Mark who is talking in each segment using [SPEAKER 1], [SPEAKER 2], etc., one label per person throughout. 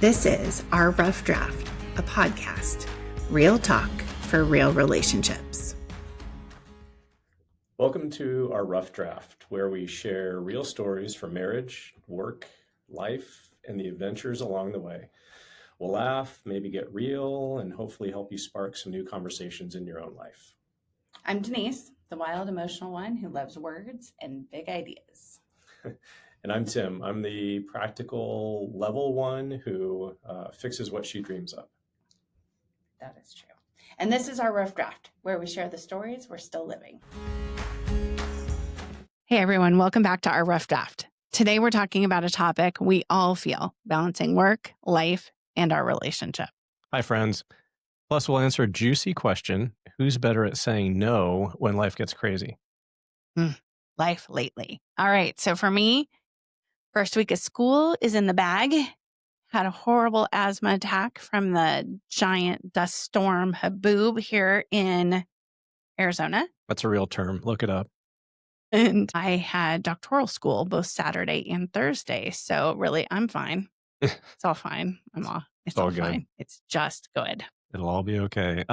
[SPEAKER 1] This is Our Rough Draft, a podcast, real talk for real relationships.
[SPEAKER 2] Welcome to Our Rough Draft, where we share real stories from marriage, work, life, and the adventures along the way. We'll laugh, maybe get real, and hopefully help you spark some new conversations in your own life.
[SPEAKER 1] I'm Denise, the wild, emotional one who loves words and big ideas.
[SPEAKER 2] And I'm Tim. I'm the practical level one who fixes what she dreams of.
[SPEAKER 1] That is true. And this is Our Rough Draft, where we share the stories we're still living. Hey, everyone. Welcome back to Our Rough Draft. Today, we're talking about a topic we all feel, balancing work, life, and our relationship.
[SPEAKER 2] Hi, friends. Plus, we'll answer a juicy question. Who's better at saying no when life gets crazy?
[SPEAKER 1] Life lately. All right. So for me, first week of school is in the bag. Had a horrible asthma attack from the giant dust storm haboob here in Arizona.
[SPEAKER 2] That's a real term. Look it up.
[SPEAKER 1] And I had doctoral school both Saturday and Thursday. So really, I'm fine. It's all fine. It's all
[SPEAKER 2] good.
[SPEAKER 1] fine. It's just good.
[SPEAKER 2] It'll all be okay.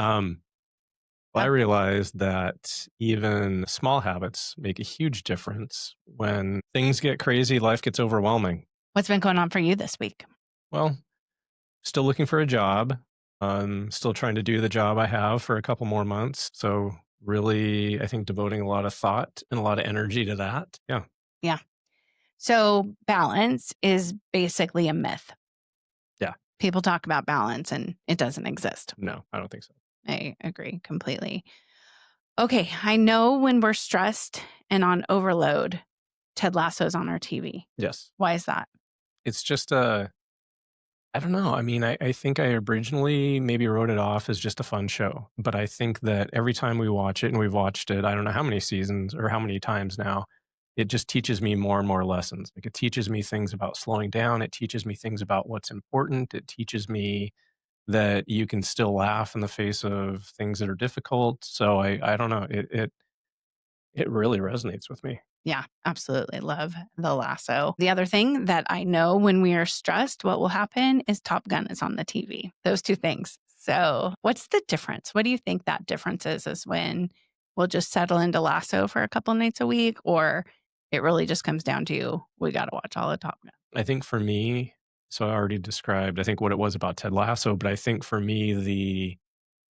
[SPEAKER 2] I realized that even small habits make a huge difference. When things get crazy, life gets overwhelming.
[SPEAKER 1] What's been going on for you this week?
[SPEAKER 2] Well, still looking for a job. Still trying to do the job I have for a couple more months. So really, I think devoting a lot of thought and a lot of energy to that. Yeah.
[SPEAKER 1] So balance is basically a myth.
[SPEAKER 2] Yeah.
[SPEAKER 1] People talk about balance and it doesn't exist.
[SPEAKER 2] No, I don't think so.
[SPEAKER 1] I agree completely. Okay, I know when we're stressed and on overload, Ted Lasso's on our TV.
[SPEAKER 2] Yes.
[SPEAKER 1] Why is that?
[SPEAKER 2] It's just I don't know. I mean, I think I originally maybe wrote it off as just a fun show. But I think that every time we watch it, and we've watched it, I don't know how many seasons or how many times now, it just teaches me more and more lessons. Like, it teaches me things about slowing down. It teaches me things about what's important. It teaches me that you can still laugh in the face of things that are difficult. So I don't know. It really resonates with me.
[SPEAKER 1] Yeah, absolutely. Love the Lasso. The other thing that I know when we are stressed, what will happen is Top Gun is on the TV. Those two things. So what's the difference? What do you think that difference is when we'll just settle into Lasso for a couple nights a week, or it really just comes down to we got to watch all of Top Gun?
[SPEAKER 2] I think for me, so I already described, I think, what it was about Ted Lasso, but I think for me, the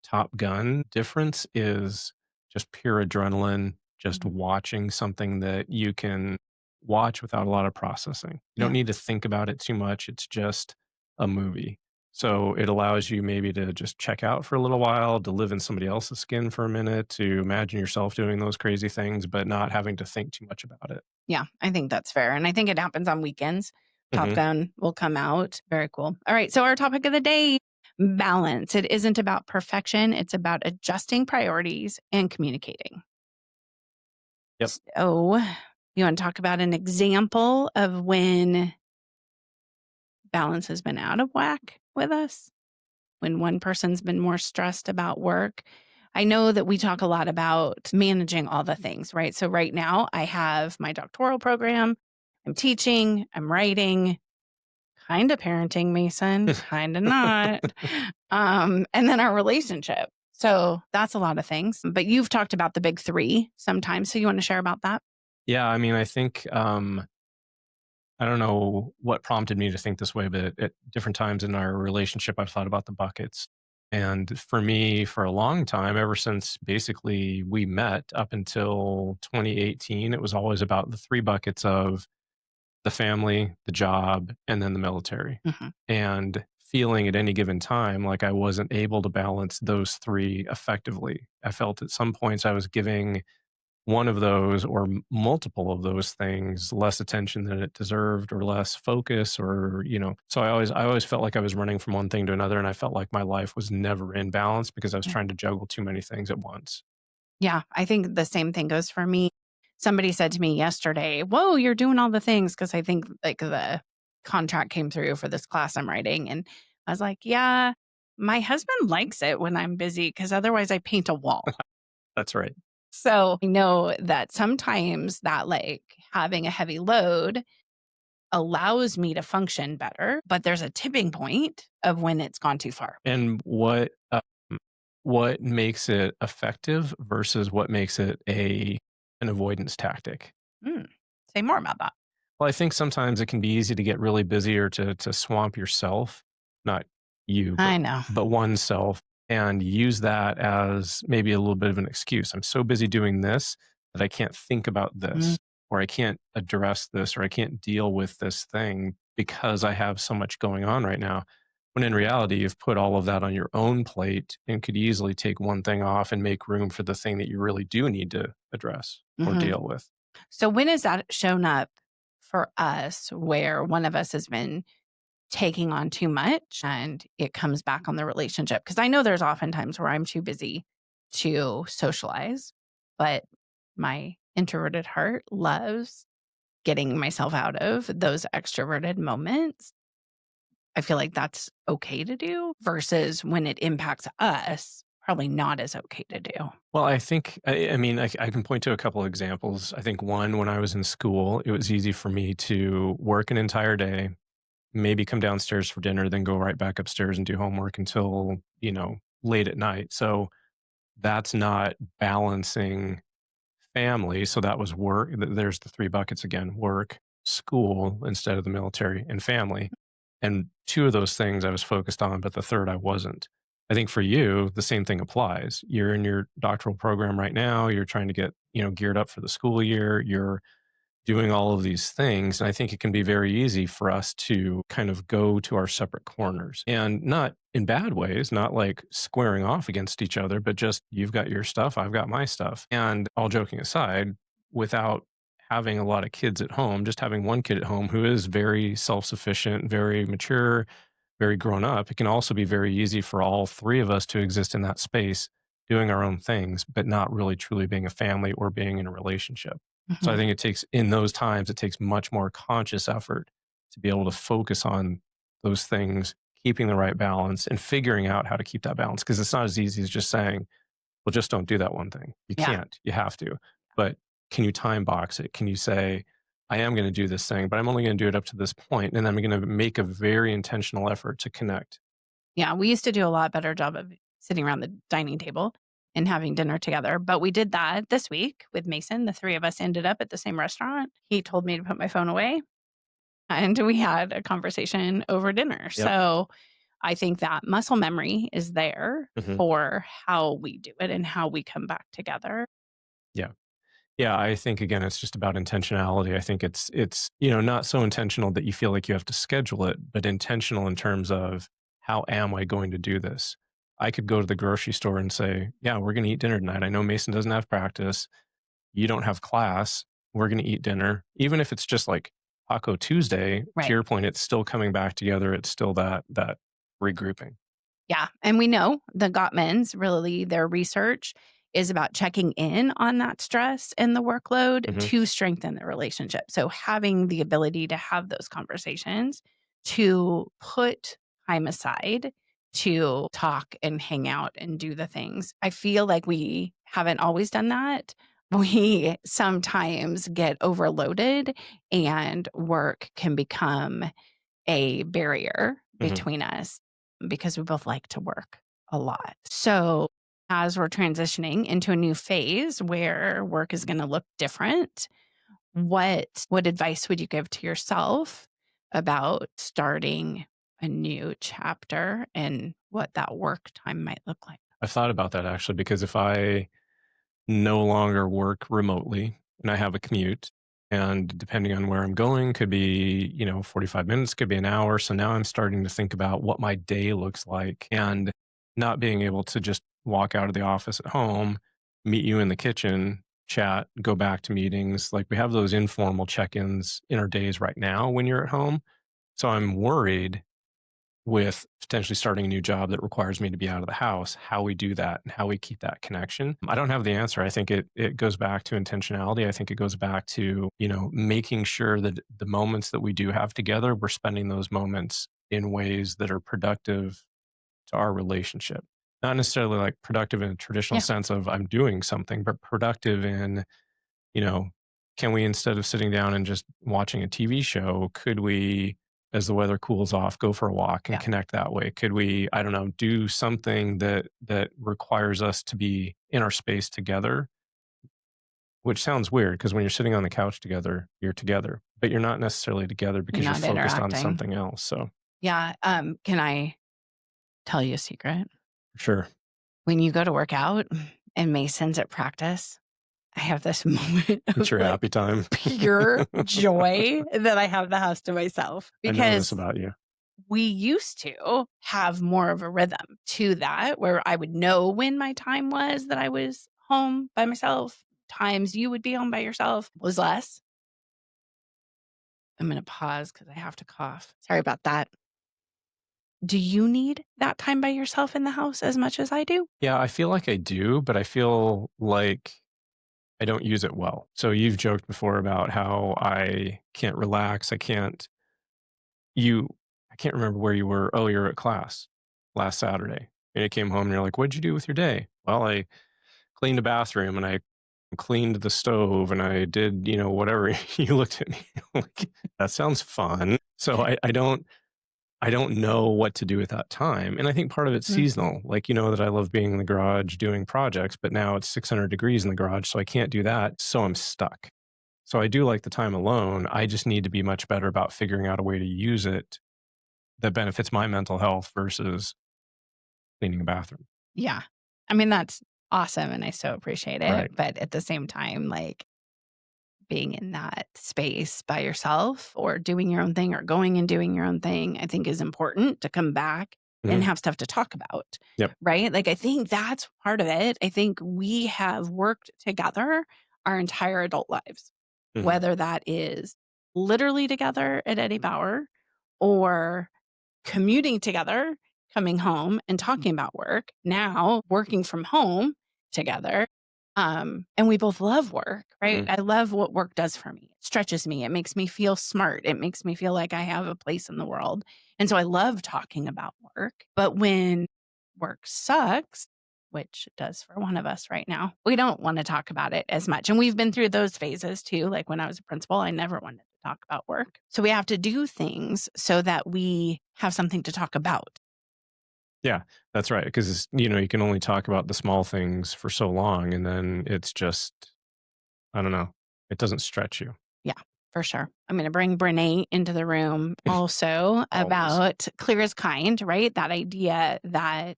[SPEAKER 2] Top Gun difference is just pure adrenaline, just watching something that you can watch without a lot of processing. You don't need to think about it too much. It's just a movie. So it allows you maybe to just check out for a little while, to live in somebody else's skin for a minute, to imagine yourself doing those crazy things, but not having to think too much about it.
[SPEAKER 1] Yeah, I think that's fair. And I think it happens on weekends. Top Gun will come out. Very cool. All right. So our topic of the day, balance. It isn't about perfection. It's about adjusting priorities and communicating.
[SPEAKER 2] Yep.
[SPEAKER 1] So you want to talk about an example of when balance has been out of whack with us? When one person's been more stressed about work? I know that we talk a lot about managing all the things, right? So right now I have my doctoral program. I'm teaching, I'm writing, kind of parenting Mason, kind of not. And then our relationship. So that's a lot of things. But you've talked about the big three sometimes. So you want to share about that?
[SPEAKER 2] Yeah, I mean, I think, I don't know what prompted me to think this way, but at different times in our relationship, I've thought about the buckets. And for me, for a long time, ever since basically we met up until 2018, it was always about the three buckets of the family, the job, and then the military. And feeling at any given time like I wasn't able to balance those three effectively. I felt at some points I was giving one of those or multiple of those things less attention than it deserved, or less focus, or, so I always felt like I was running from one thing to another, and I felt like my life was never in balance because I was trying to juggle too many things at once.
[SPEAKER 1] Yeah, I think the same thing goes for me. Somebody said to me yesterday, whoa, you're doing all the things, because I think like the contract came through for this class I'm writing. And I was like, yeah, my husband likes it when I'm busy because otherwise I paint a wall.
[SPEAKER 2] That's right.
[SPEAKER 1] So I know that sometimes that like having a heavy load allows me to function better, but there's a tipping point of when it's gone too far.
[SPEAKER 2] And what makes it effective versus what makes it an avoidance tactic?
[SPEAKER 1] Mm. Say more about that.
[SPEAKER 2] Well, I think sometimes it can be easy to get really busy or to swamp yourself, not you,
[SPEAKER 1] I know.
[SPEAKER 2] but oneself, and use that as maybe a little bit of an excuse. I'm so busy doing this that I can't think about
[SPEAKER 1] Mm,
[SPEAKER 2] this, or I can't address this, or I can't deal with this thing because I have so much going on right now. When in reality, you've put all of that on your own plate and could easily take one thing off and make room for the thing that you really do need to address or
[SPEAKER 1] mhm.
[SPEAKER 2] deal with.
[SPEAKER 1] So when has that shown up for us where one of us has been taking on too much and it comes back on the relationship? Because I know there's often times where I'm too busy to socialize, but my introverted heart loves getting myself out of those extroverted moments. I feel like that's okay to do versus when it impacts us, probably not as okay to do.
[SPEAKER 2] Well, I think, I mean, I can point to a couple of examples. I think one, when I was in school, it was easy for me to work an entire day, maybe come downstairs for dinner, then go right back upstairs and do homework until, late at night. So that's not balancing family. So that was work. There's the three buckets again: work, school instead of the military, and family. And two of those things I was focused on, but the third I wasn't. I think for you, the same thing applies. You're in your doctoral program right now. You're trying to get, geared up for the school year. You're doing all of these things. And I think it can be very easy for us to kind of go to our separate corners, and not in bad ways, not like squaring off against each other, but just you've got your stuff, I've got my stuff. And all joking aside, without having a lot of kids at home, just having one kid at home who is very self sufficient, very mature, very grown up, it can also be very easy for all three of us to exist in that space doing our own things, but not really truly being a family or being in a relationship. So I
[SPEAKER 1] Mhm.
[SPEAKER 2] think in those times, it takes much more conscious effort to be able to focus on those things, keeping the right balance and figuring out how to keep that balance. Cause it's not as easy as just saying, well, just don't do that one thing. You
[SPEAKER 1] Yeah.
[SPEAKER 2] can't, you have to. But can you time box it? Can you say, I am going to do this thing, but I'm only going to do it up to this point, and I'm going to make a very intentional effort to connect.
[SPEAKER 1] Yeah, we used to do a lot better job of sitting around the dining table and having dinner together, but we did that this week with Mason. The 3 of us ended up at the same restaurant. He told me to put my phone away, and we had a conversation over dinner.
[SPEAKER 2] Yep.
[SPEAKER 1] So, I think that muscle memory is there
[SPEAKER 2] Mhm.
[SPEAKER 1] for how we do it and how we come back together.
[SPEAKER 2] Yeah. Yeah, I think again, it's just about intentionality. I think it's not so intentional that you feel like you have to schedule it, but intentional in terms of how am I going to do this? I could go to the grocery store and say, yeah, we're going to eat dinner tonight. I know Mason doesn't have practice. You don't have class. We're going to eat dinner. Even if it's just like Taco Tuesday, to
[SPEAKER 1] Right.
[SPEAKER 2] your point, it's still coming back together. It's still that regrouping.
[SPEAKER 1] Yeah, and we know the Gottmans, really their research is about checking in on that stress and the workload
[SPEAKER 2] Hmm.
[SPEAKER 1] to strengthen the relationship. So having the ability to have those conversations, to put time aside to talk and hang out and do the things. I feel like we haven't always done that. We sometimes get overloaded and work can become a barrier
[SPEAKER 2] Hmm.
[SPEAKER 1] between us because we both like to work a lot. So, as we're transitioning into a new phase where work is going to look different, what advice would you give to yourself about starting a new chapter and what that work time might look like?
[SPEAKER 2] I've thought about that actually, because if I no longer work remotely and I have a commute, and depending on where I'm going could be, 45 minutes, could be an hour. So now I'm starting to think about what my day looks like, and not being able to just walk out of the office at home, meet you in the kitchen, chat, go back to meetings. Like we have those informal check-ins in our days right now when you're at home. So I'm worried with potentially starting a new job that requires me to be out of the house, how we do that and how we keep that connection. I don't have the answer. I think it goes back to intentionality. I think it goes back to, making sure that the moments that we do have together, we're spending those moments in ways that are productive to our relationship. Not necessarily like productive in a traditional
[SPEAKER 1] Yeah.
[SPEAKER 2] sense of I'm doing something, but productive in, you know, can we, instead of sitting down and just watching a TV show, could we, as the weather cools off, go for a walk and
[SPEAKER 1] Yeah.
[SPEAKER 2] connect that way? Could we, I don't know, do something that requires us to be in our space together? Which sounds weird because when you're sitting on the couch together, you're together, but you're not necessarily together
[SPEAKER 1] You're
[SPEAKER 2] because you're
[SPEAKER 1] not
[SPEAKER 2] focused on
[SPEAKER 1] interacting.
[SPEAKER 2] something else. So,
[SPEAKER 1] Yeah. Can I tell you a secret?
[SPEAKER 2] sure,
[SPEAKER 1] When you go to work out and Mason's at practice, I have this moment
[SPEAKER 2] it's
[SPEAKER 1] of
[SPEAKER 2] your
[SPEAKER 1] like
[SPEAKER 2] happy time.
[SPEAKER 1] pure joy that I have the house to myself
[SPEAKER 2] I know this
[SPEAKER 1] because
[SPEAKER 2] about you.
[SPEAKER 1] we used to have more of a rhythm to that where I would know when my time was that I was home by myself. Times you would be home by yourself was less. I'm going to pause because I have to cough. Sorry about that. Do you need that time by yourself in the house as much as I do?
[SPEAKER 2] Yeah, I feel like I do, but I feel like I don't use it well. So you've joked before about how I can't relax. You I can't remember where you were. Oh, you're at class last Saturday. And you came home and you're like, "What'd you do with your day?" Well, I cleaned the bathroom and I cleaned the stove and I did, whatever. You looked at me like, "That sounds fun." So I don't know what to do with that time. And I think part of it's
[SPEAKER 1] Mhm.
[SPEAKER 2] seasonal. Like, that I love being in the garage doing projects, but now it's 600 degrees in the garage, so I can't do that. So I'm stuck. So I do like the time alone. I just need to be much better about figuring out a way to use it that benefits my mental health versus cleaning a bathroom.
[SPEAKER 1] Yeah. I mean, that's awesome and I so appreciate it.
[SPEAKER 2] Right.
[SPEAKER 1] But at the same time, like being in that space by yourself or doing your own thing or going and doing your own thing, I think is important to come back and
[SPEAKER 2] Mhm.
[SPEAKER 1] have stuff to talk about.
[SPEAKER 2] Yep.
[SPEAKER 1] Right. Like, I think that's part of it. I think we have worked together our entire adult lives,
[SPEAKER 2] Mhm.
[SPEAKER 1] whether that is literally together at Eddie Bauer or commuting together, coming home and talking about work, now working from home together. And we both love work, right?
[SPEAKER 2] Mhm.
[SPEAKER 1] I love what work does for me. It stretches me. It makes me feel smart. It makes me feel like I have a place in the world. And so I love talking about work. But when work sucks, which it does for one of us right now, we don't want to talk about it as much. And we've been through those phases too. Like when I was a principal, I never wanted to talk about work. So we have to do things so that we have something to talk about.
[SPEAKER 2] Yeah, that's right. Because you can only talk about the small things for so long, and then it's just, I don't know, it doesn't stretch you.
[SPEAKER 1] Yeah, for sure. I'm going to bring Brene into the room also
[SPEAKER 2] Always.
[SPEAKER 1] about clear as kind, right? That idea that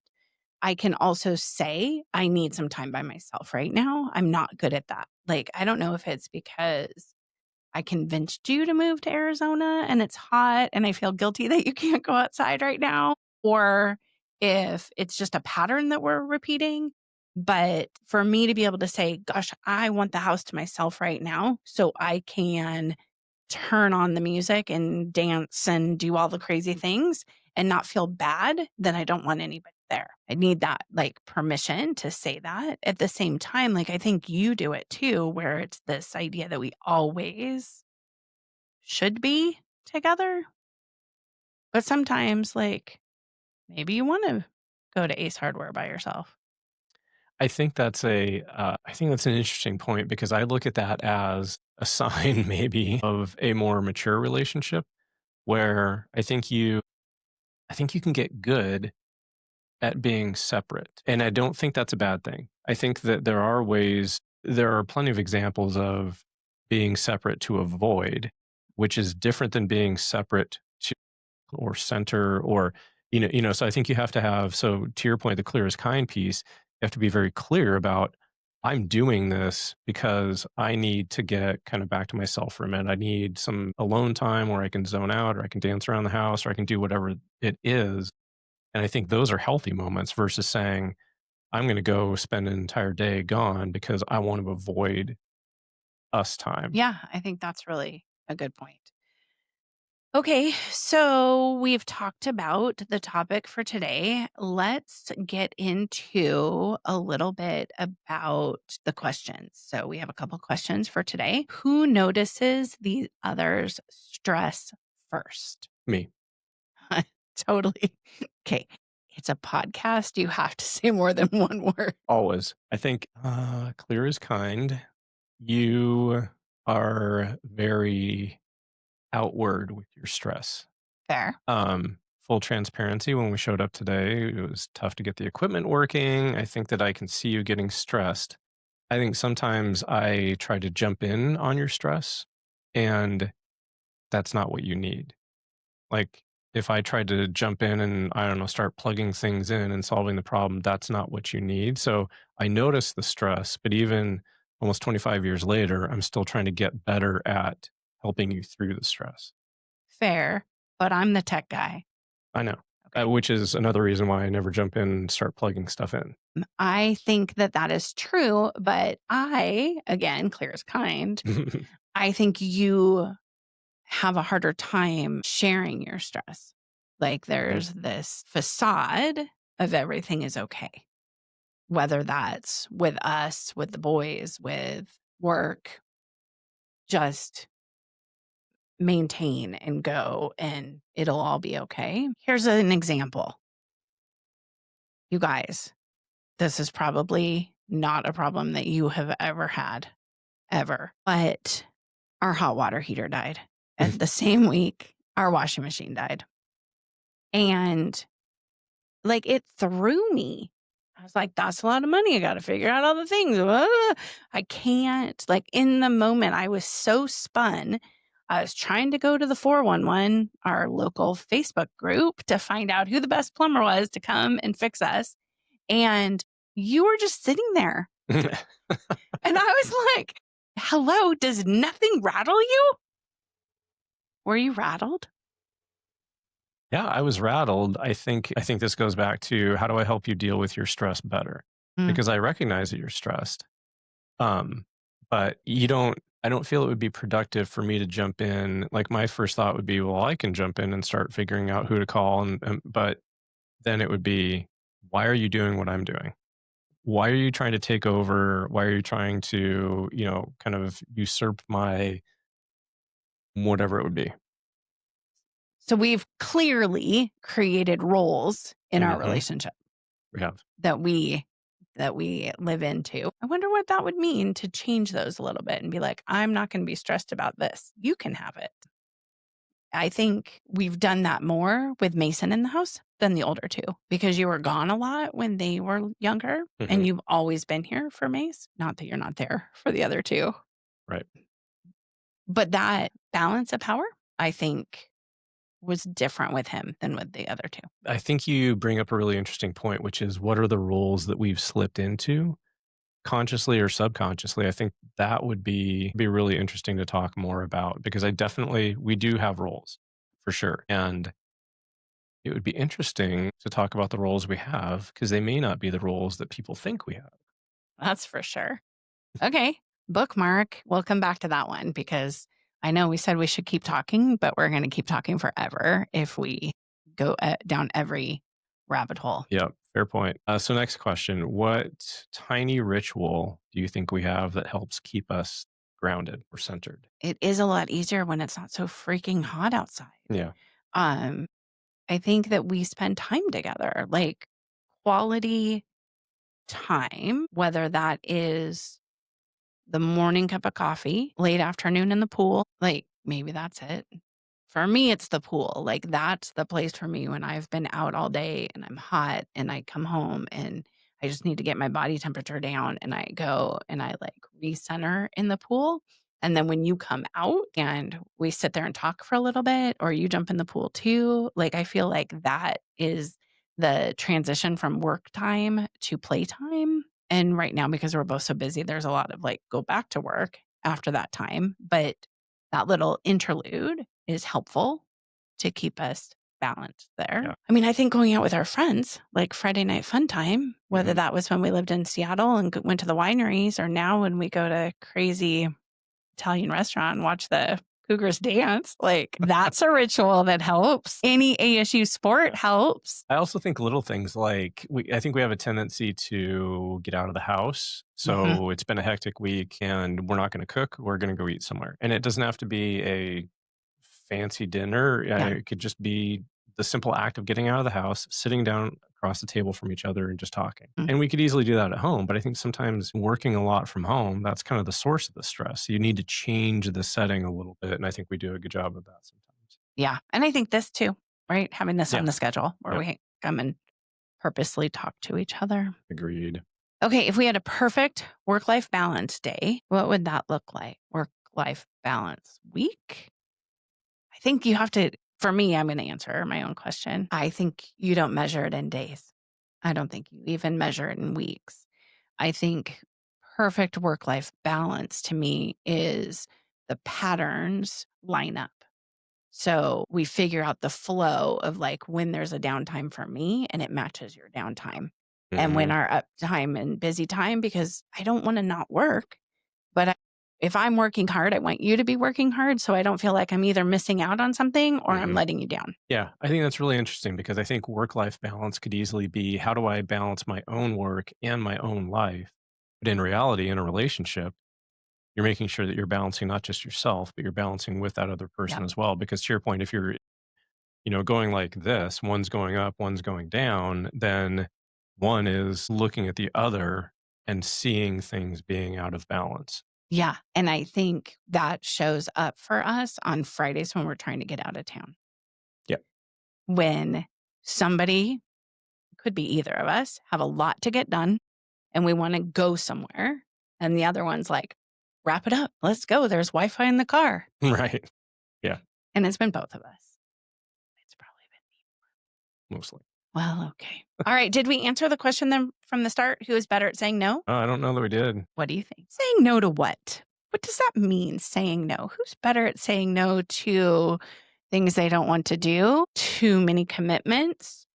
[SPEAKER 1] I can also say, I need some time by myself right now. I'm not good at that. Like, I don't know if it's because I convinced you to move to Arizona and it's hot and I feel guilty that you can't go outside right now, or if it's just a pattern that we're repeating. But for me to be able to say, gosh, I want the house to myself right now so I can turn on the music and dance and do all the crazy things and not feel bad, then I don't want anybody there. I need that like permission to say that. At the same time, like I think you do it too, where it's this idea that we always should be together. But sometimes, like, maybe you want to go to Ace Hardware by yourself.
[SPEAKER 2] I think that's an interesting point because I look at that as a sign maybe of a more mature relationship where I think you can get good at being separate. And I don't think that's a bad thing. I think that there are plenty of examples of being separate to avoid, which is different than being separate to or center or so I think you have to have, so to your point, the clear is kind piece, you have to be very clear about, I'm doing this because I need to get kind of back to myself for a minute. I need some alone time where I can zone out or I can dance around the house or I can do whatever it is. And I think those are healthy moments versus saying, I'm going to go spend an entire day gone because I want to avoid us time.
[SPEAKER 1] Yeah, I think that's really a good point. Okay, so we've talked about the topic for today. Let's get into a little bit about the questions. So we have a couple questions for today. Who notices the other's stress first?
[SPEAKER 2] Me,
[SPEAKER 1] Totally. Okay. It's a podcast. You have to say more than one word.
[SPEAKER 2] always. I think clear is kind. You are very outward with your stress.
[SPEAKER 1] Fair.
[SPEAKER 2] Full transparency, when we showed up today, it was tough to get the equipment working. I think that I can see you getting stressed. I think sometimes I try to jump in on your stress, and that's not what you need. Like, if I tried to jump in and, I don't know, start plugging things in and solving the problem, that's not what you need. So I notice the stress, but even almost 25 years later, I'm still trying to get better at helping you through the stress.
[SPEAKER 1] Fair. But I'm the tech guy.
[SPEAKER 2] I know,
[SPEAKER 1] Okay.
[SPEAKER 2] which is another reason why I never jump in and start plugging stuff in.
[SPEAKER 1] I think that that is true, but I, again, clear as kind, I think you have a harder time sharing your stress. Like
[SPEAKER 2] Mhm.
[SPEAKER 1] there's this facade of everything is okay, whether that's with us, with the boys, with work, just maintain and go and it'll all be okay. Here's an example. You guys, this is probably not a problem that you have ever had, ever, but our hot water heater died. And the same week, our washing machine died. And like it threw me. I was like, that's a lot of money. I got to figure out all the things. I can't. Like in the moment, I was so spun. I was trying to go to the 411, our local Facebook group, to find out who the best plumber was to come and fix us. And you were just sitting there. And I was like, hello, does nothing rattle you? Were you rattled?
[SPEAKER 2] Yeah, I was rattled. I think this goes back to, how do I help you deal with your stress better?
[SPEAKER 1] Mm,
[SPEAKER 2] Because I recognize that you're stressed. Um, but I don't feel it would be productive for me to jump in. Like, my first thought would be, well, I can jump in and start figuring out who to call, but then it would be, why are you doing what I'm doing? Why are you trying to take over? Why are you trying to, kind of usurp my whatever it would be?
[SPEAKER 1] So we've clearly created roles in our
[SPEAKER 2] Hmm.
[SPEAKER 1] relationship
[SPEAKER 2] We have.
[SPEAKER 1] that we live into. I wonder what that would mean to change those a little bit and be like, I'm not going to be stressed about this. You can have it. I think we've done that more with Mason in the house than the older two because you were gone a lot when they were younger
[SPEAKER 2] Hmm.
[SPEAKER 1] and you've always been here for Mace. Not that you're not there for the other two,
[SPEAKER 2] Right.
[SPEAKER 1] but that balance of power, I think, was different with him than with the other two.
[SPEAKER 2] I think you bring up a really interesting point, which is, what are the roles that we've slipped into, consciously or subconsciously? I think that would be really interesting to talk more about, because we do have roles for sure. And it would be interesting to talk about the roles we have, because they may not be the roles that people think we have.
[SPEAKER 1] That's for sure. Okay. Bookmark. We'll come back to that one because I know we said we should keep talking, but we're going to keep talking forever if we go down every rabbit hole.
[SPEAKER 2] Yeah, fair point. So next question, what tiny ritual do you think we have that helps keep us grounded or centered?
[SPEAKER 1] It is a lot easier when it's not so freaking hot outside.
[SPEAKER 2] Yeah.
[SPEAKER 1] Um, I think that we spend time together, like quality time, whether that is the morning cup of coffee, late afternoon in the pool, like maybe that's it. For me, it's the pool. Like that's the place for me when I've been out all day and I'm hot and I come home and I just need to get my body temperature down and I go and I like recenter in the pool. And then when you come out and we sit there and talk for a little bit or you jump in the pool too, like I feel like that is the transition from work time to playtime. And right now, because we're both so busy, there's a lot of like go back to work after that time. But that little interlude is helpful to keep us balanced there.
[SPEAKER 2] Yeah.
[SPEAKER 1] I mean, I think going out with our friends, like Friday night fun time, whether
[SPEAKER 2] Mhm.
[SPEAKER 1] that was when we lived in Seattle and went to the wineries, or now when we go to crazy Italian restaurant and watch the Cougars dance, like that's a ritual that helps. Any ASU sport helps.
[SPEAKER 2] I also think little things like, I think we have a tendency to get out of the house.
[SPEAKER 1] Hmm.
[SPEAKER 2] So it's been a hectic week and we're not going to cook. We're going to go eat somewhere. And it doesn't have to be a fancy dinner.
[SPEAKER 1] Yeah.
[SPEAKER 2] It could just be the simple act of getting out of the house, sitting down across the table from each other and just talking.
[SPEAKER 1] Mm.
[SPEAKER 2] And we could easily do that at home, but I think sometimes working a lot from home, that's kind of the source of the stress. You need to change the setting a little bit, and I think we do a good job of that sometimes.
[SPEAKER 1] Yeah. And I think this too, right? Having this
[SPEAKER 2] Yeah,
[SPEAKER 1] on the schedule where
[SPEAKER 2] yeah,
[SPEAKER 1] we come and purposely talk to each other.
[SPEAKER 2] agreed.
[SPEAKER 1] Okay. If we had a perfect work life balance day, what would that look like? Work life balance week? I think you have to, for me, I'm going to answer my own question. I think you don't measure it in days. I don't think you even measure it in weeks. I think perfect work life balance to me is the patterns line up. So we figure out the flow of like when there's a downtime for me and it matches your downtime. And when
[SPEAKER 2] Mhm.
[SPEAKER 1] our uptime and busy time, because I don't want to not work, but if I'm working hard, I want you to be working hard. So I don't feel like I'm either missing out on something or I'm
[SPEAKER 2] Mhm.
[SPEAKER 1] letting you down.
[SPEAKER 2] Yeah, I think that's really interesting because I think work life balance could easily be how do I balance my own work and my own life? But in reality, in a relationship, you're making sure that you're balancing not just yourself, but you're balancing with that other person
[SPEAKER 1] Yep.
[SPEAKER 2] as well. Because to your point, if you're, going like this, one's going up, one's going down, then one is looking at the other and seeing things being out of balance.
[SPEAKER 1] Yeah. And I think that shows up for us on Fridays when we're trying to get out of town.
[SPEAKER 2] Yeah.
[SPEAKER 1] When somebody, could be either of us, have a lot to get done and we want to go somewhere. And the other one's like, wrap it up. Let's go. There's Wi Fi in the car.
[SPEAKER 2] Right. Yeah.
[SPEAKER 1] And it's been both of us. It's probably
[SPEAKER 2] Mostly.
[SPEAKER 1] been, well, okay. All right. Did we answer the question then from the start? Who is better at saying no?
[SPEAKER 2] I don't know that we did.
[SPEAKER 1] What do you think? Saying no to what? What does that mean, saying no? Who's better at saying no to things they don't want to do? Too many commitments?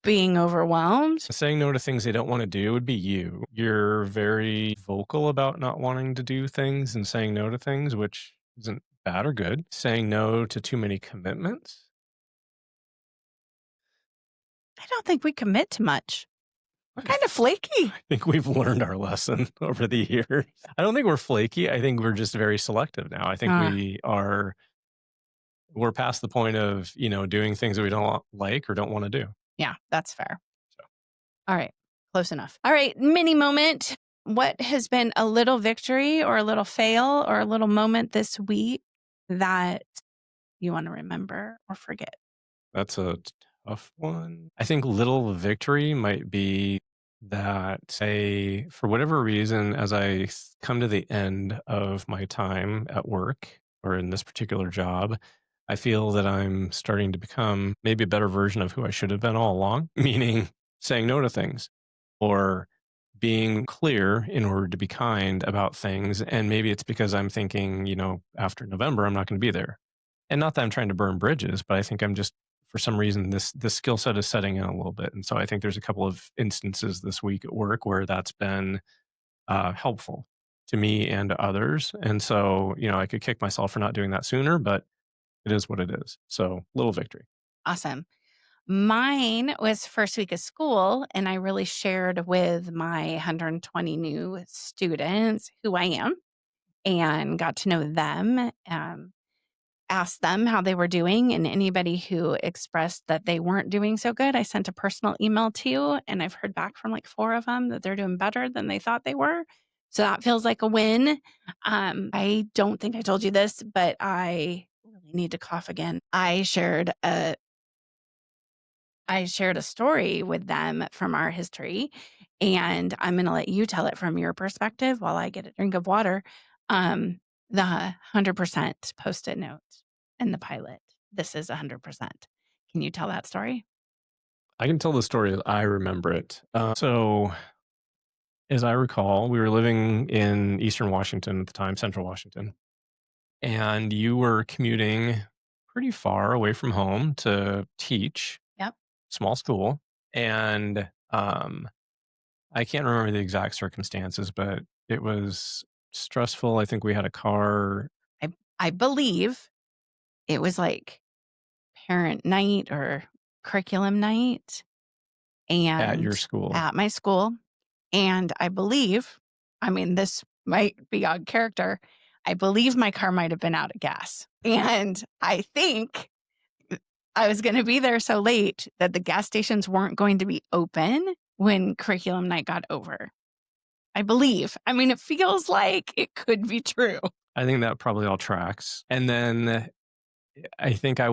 [SPEAKER 1] Being overwhelmed?
[SPEAKER 2] Saying no to things they don't want to do would be you. You're very vocal about not wanting to do things and saying no to things, which isn't bad or good. Saying no to too many commitments.
[SPEAKER 1] I don't think we commit to much. We're
[SPEAKER 2] I
[SPEAKER 1] kind of flaky.
[SPEAKER 2] think we've learned our lesson over the years. I don't think we're flaky. I think we're just very selective now. I think
[SPEAKER 1] Uh,
[SPEAKER 2] we're past the point of, doing things that we don't like or don't want to do.
[SPEAKER 1] yeah, that's fair.
[SPEAKER 2] So
[SPEAKER 1] All right. Close enough. All right. Mini moment. What has been a little victory or a little fail or a little moment this week that you want to remember or forget?
[SPEAKER 2] that's a tough one. I think little victory might be that for whatever reason, as come to the end of my time at work or in this particular job, I feel that I'm starting to become maybe a better version of who I should have been all along, meaning saying no to things or being clear in order to be kind about things. And maybe it's because I'm thinking, after November, I'm not going to be there. And not that I'm trying to burn bridges, but I think I'm just for some reason this skill set is setting in a little bit, and so I think there's a couple of instances this week at work where that's been helpful to me and to others. And so I could kick myself for not doing that sooner, but it is what it is. So little victory.
[SPEAKER 1] Awesome. Mine was first week of school, and I really shared with my 120 new students who I am and got to know them. Asked them how they were doing, and anybody who expressed that they weren't doing so good, I sent a personal email to, and I've heard back from like 4 of them that they're doing better than they thought they were. So that feels like a win. I don't think I told you this, but I really need to cough again. I shared a story with them from our history, and I'm going to let you tell it from your perspective while I get a drink of water. The 100% post-it note in the pilot. This is 100%. Can you tell that story?
[SPEAKER 2] I can tell the story as I remember it. So as I recall, we were living in Eastern Washington at the time, Central Washington, and you were commuting pretty far away from home to teach
[SPEAKER 1] Yep.
[SPEAKER 2] small school. And I can't remember the exact circumstances, but it was stressful. I think we had a car
[SPEAKER 1] I believe it was like parent night or curriculum night
[SPEAKER 2] at your
[SPEAKER 1] and
[SPEAKER 2] school.
[SPEAKER 1] at my school. And I believe, I mean, this might be on character. I believe my car might have been out of gas. And I think I was going to be there so late that the gas stations weren't going to be open when curriculum night got over. I believe. I mean, it feels like it could be true.
[SPEAKER 2] I think that probably all tracks. And then I think I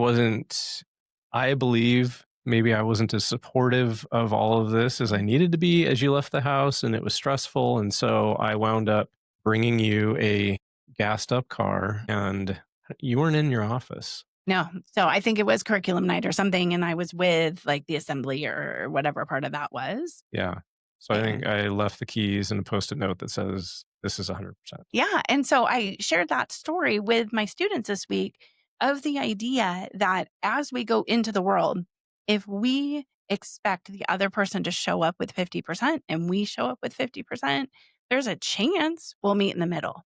[SPEAKER 2] believe maybe I wasn't as supportive of all of this as I needed to be as you left the house, and it was stressful. And so I wound up bringing you a gassed up car, and you weren't in your office.
[SPEAKER 1] No. So I think it was curriculum night or something. And I was with like the assembly or whatever part of that was.
[SPEAKER 2] Yeah. So I think I left the keys and a Post-it note that says, this is 100%.
[SPEAKER 1] Yeah. And so I shared that story with my students this week of the idea that as we go into the world, if we expect the other person to show up with 50% and we show up with 50%, there's a chance we'll meet in the middle.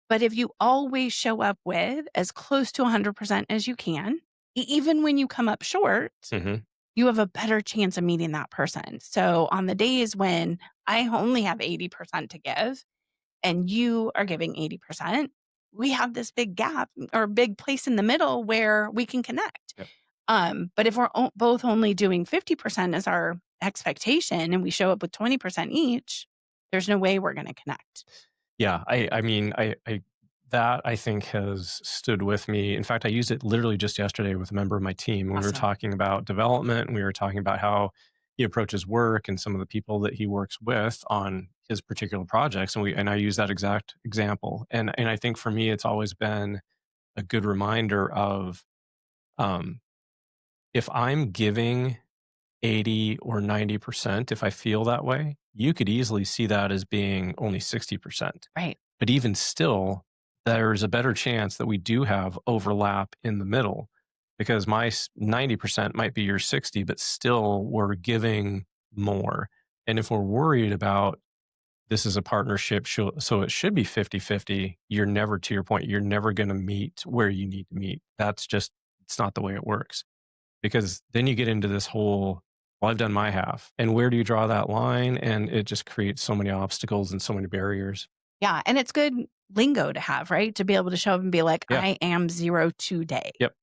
[SPEAKER 1] But if you always show up with as close to 100% as you can, even when you come up short, you have a better chance of meeting that person. So on the days when I only have 80% to give and you are giving 80%, we have this big gap or big place in the middle where we can connect.
[SPEAKER 2] Yep.
[SPEAKER 1] But if we're both only doing 50% as our expectation and we show up with 20% each, there's no way we're going to connect.
[SPEAKER 2] Yeah, I mean, that I think has stood with me. In fact, I used it literally just yesterday with a member of my team. We were talking about development, and we were talking about how he approaches work and some of the people that he works with on his particular projects. And I use that exact example. And I think for me, it's always been a good reminder of if I'm giving 80 or 90%, if I feel that way, you could easily see that as being only 60%.
[SPEAKER 1] Right.
[SPEAKER 2] But even still, there's a better chance that we do have overlap in the middle, because my 90% might be your 60, but still we're giving more. And if we're worried about this is a partnership, so it should be 50-50, you're never, to your point, you're never going to meet where you need to meet. It's not the way it works. Because then you get into this whole, well, I've done my half. And where do you draw that line? And it just creates so many obstacles and so many barriers.
[SPEAKER 1] Yeah. And it's good lingo to have, right? To be able to show up and be like,
[SPEAKER 2] Yeah.
[SPEAKER 1] I am 0 today.
[SPEAKER 2] Yep.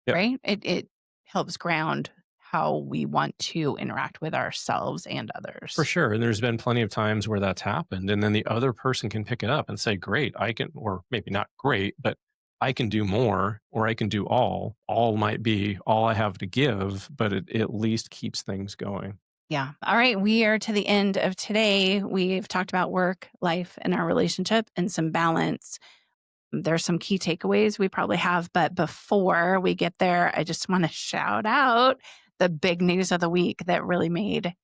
[SPEAKER 1] Right? It helps ground how we want to interact with ourselves and others.
[SPEAKER 2] For sure. And there's been plenty of times where that's happened. And then the other person can pick it up and say, great, I can, or maybe not great, but I can do more, or I can do all. All might be all I have to give, but it at least keeps things going.
[SPEAKER 1] Yeah. All right. We are to the end of today. We've talked about work, life, and our relationship and some balance. There's some key takeaways we probably have, but before we get there, I just want to shout out the big news of the week that really made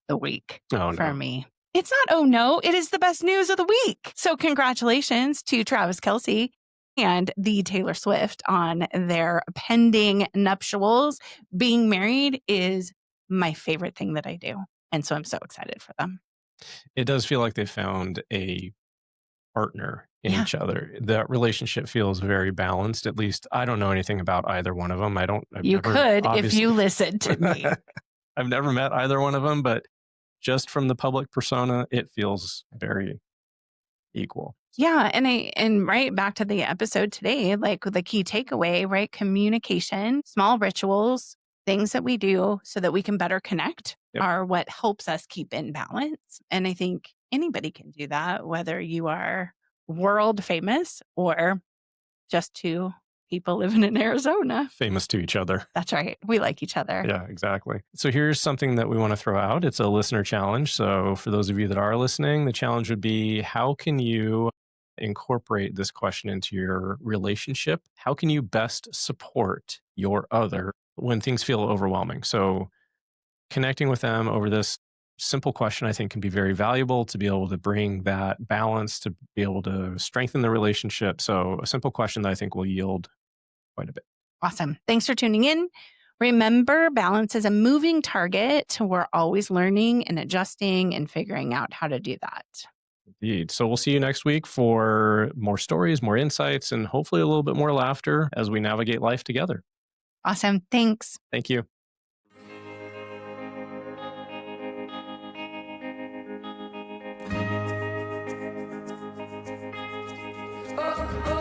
[SPEAKER 1] the week for me. It's not, oh no, it is the best news of the week. So congratulations to Travis Kelce and the Taylor Swift on their pending nuptials. Being married is my favorite thing that I do. And so I'm so excited for them.
[SPEAKER 2] It does feel like they found a partner in each other. That relationship feels very balanced. At least I don't know anything about either one of them.
[SPEAKER 1] You could if you listened to me.
[SPEAKER 2] I've never met either one of them, but just from the public persona, it feels very equal.
[SPEAKER 1] Yeah. And right back to the episode today, like the key takeaway, right? Communication, small rituals, things that we do so that we can better connect are what helps us keep in balance. And I think anybody can do that, whether you are world famous or just two people living in Arizona.
[SPEAKER 2] Famous to each other.
[SPEAKER 1] That's right. We like each other.
[SPEAKER 2] Yeah, exactly. So here's something that we want to throw out. It's a listener challenge. So for those of you that are listening, the challenge would be, how can you incorporate this question into your relationship? How can you best support your other when things feel overwhelming? So connecting with them over this simple question, I think, can be very valuable to be able to bring that balance, to be able to strengthen the relationship. So a simple question that I think will yield quite a bit.
[SPEAKER 1] Awesome. Thanks for tuning in. Remember, balance is a moving target. We're always learning and adjusting and figuring out how to do that.
[SPEAKER 2] Indeed. So we'll see you next week for more stories, more insights, and hopefully a little bit more laughter as we navigate life together.
[SPEAKER 1] Awesome. Thanks.
[SPEAKER 2] Thank you.
[SPEAKER 3] Oh, oh.